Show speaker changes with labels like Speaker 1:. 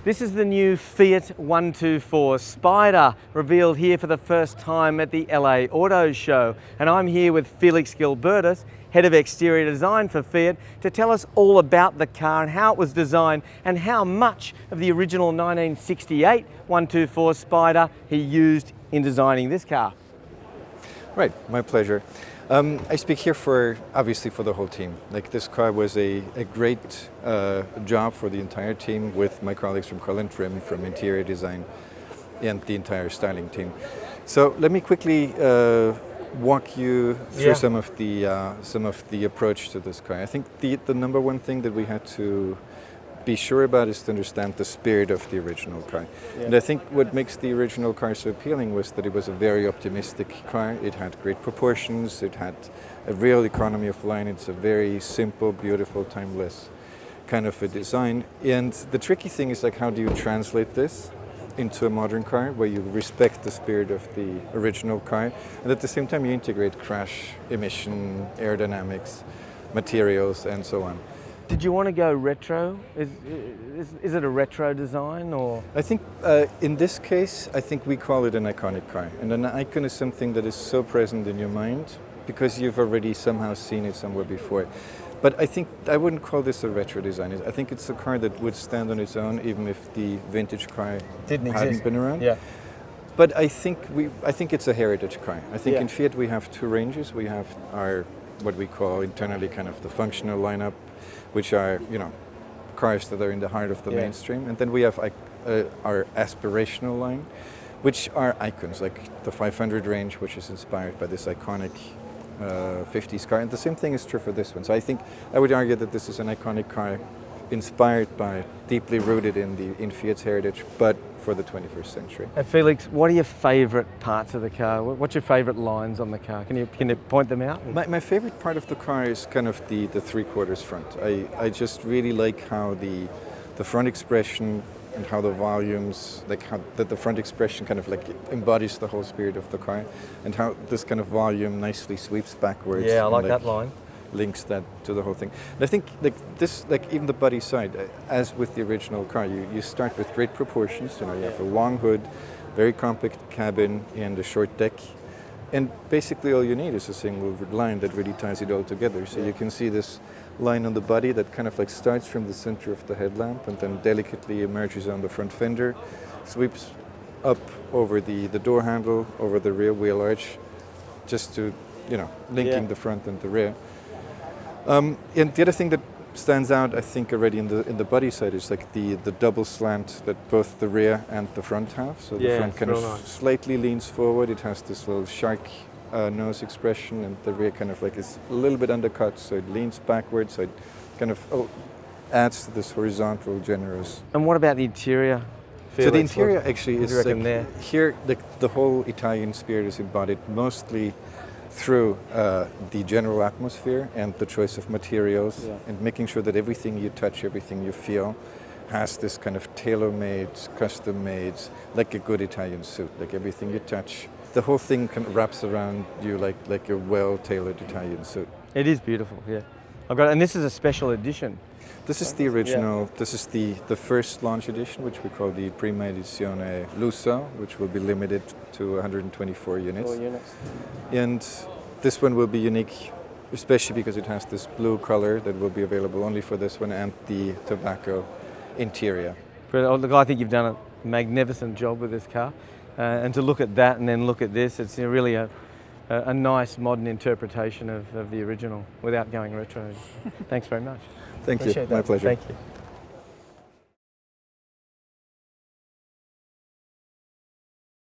Speaker 1: This is the new Fiat 124 Spider, revealed here for the first time at the LA Auto Show. And I'm here with Felix Kilbertus, Head of Exterior Design for Fiat, to tell us all about the car and how it was designed and how much of the original 1968 124 Spider he used in designing this car.
Speaker 2: Right, my pleasure. I speak here obviously for the whole team. Like, this car was a great job for the entire team, with my colleagues from Color and Trim, from interior design, and the entire styling team. So let me quickly walk you through some of the approach to this car. I think the number one thing that we had to be sure about is to understand the spirit of the original car. Yeah. And I think what makes the original car so appealing was that it was a very optimistic car. It had great proportions, it had a real economy of line. It's a very simple, beautiful, timeless kind of a design. And the tricky thing is, like, how do you translate this into a modern car where you respect the spirit of the original car, and at the same time you integrate crash, emission, aerodynamics, materials, and so on.
Speaker 1: Did you want to go retro? Is it a retro design, or?
Speaker 2: I think in this case, I think we call it an iconic car. And an icon is something that is so present in your mind because you've already somehow seen it somewhere before. But I think I wouldn't call this a retro design. I think it's a car that would stand on its own even if the vintage car hadn't been around.
Speaker 1: Yeah.
Speaker 2: But I think it's a heritage car. I think in Fiat we have two ranges. We have our, what we call internally, kind of the functional lineup, which are, cars that are in the heart of the mainstream. And then we have our aspirational line, which are icons, like the 500 range, which is inspired by this iconic 50s car. And the same thing is true for this one. So I think I would argue that this is an iconic car inspired by, deeply rooted in Fiat's heritage, but for the 21st century.
Speaker 1: Felix, what are your favourite parts of the car? What's your favourite lines on the car? Can you point them out?
Speaker 2: My favourite part of the car is kind of the three-quarters front. I just really like how the front expression and how the volumes, like how the front expression kind of like embodies the whole spirit of the car, and how this kind of volume nicely sweeps backwards.
Speaker 1: Yeah, I like that line.
Speaker 2: Links that to the whole thing. And I think even the body side, as with the original car, you start with great proportions. You have a long hood, very compact cabin, and a short deck. And basically all you need is a single line that really ties it all together. So you can see this line on the body that kind of like starts from the center of the headlamp and then delicately emerges on the front fender, sweeps up over the door handle, over the rear wheel arch, just to, linking the front and the rear. And the other thing that stands out, I think, already in the body side is like the double slant that both the rear and the front have. So the front kind of slightly leans forward. It has this little shark nose expression, and the rear kind of like is a little bit undercut, so it leans backwards. So it kind of adds to this horizontal, generous.
Speaker 1: And what about the interior?
Speaker 2: Felix, so the interior actually is like, here the whole Italian spirit is embodied mostly through the general atmosphere and the choice of materials, and making sure that everything you touch, everything you feel, has this kind of tailor-made, custom-made, like a good Italian suit. Like everything you touch, the whole thing kind of wraps around you like a well-tailored Italian suit.
Speaker 1: It is beautiful, yeah. And this is a special edition.
Speaker 2: This is the original. This is the first launch edition, which we call the Prima Edizione Lusso, which will be limited to 124 units. And this one will be unique, especially because it has this blue color that will be available only for this one, and the tobacco interior.
Speaker 1: Look, I think you've done a magnificent job with this car. And to look at that and then look at this, it's really a nice modern interpretation of the original without going retro. Thanks very much.
Speaker 2: Thank you. My pleasure.
Speaker 1: Thank you.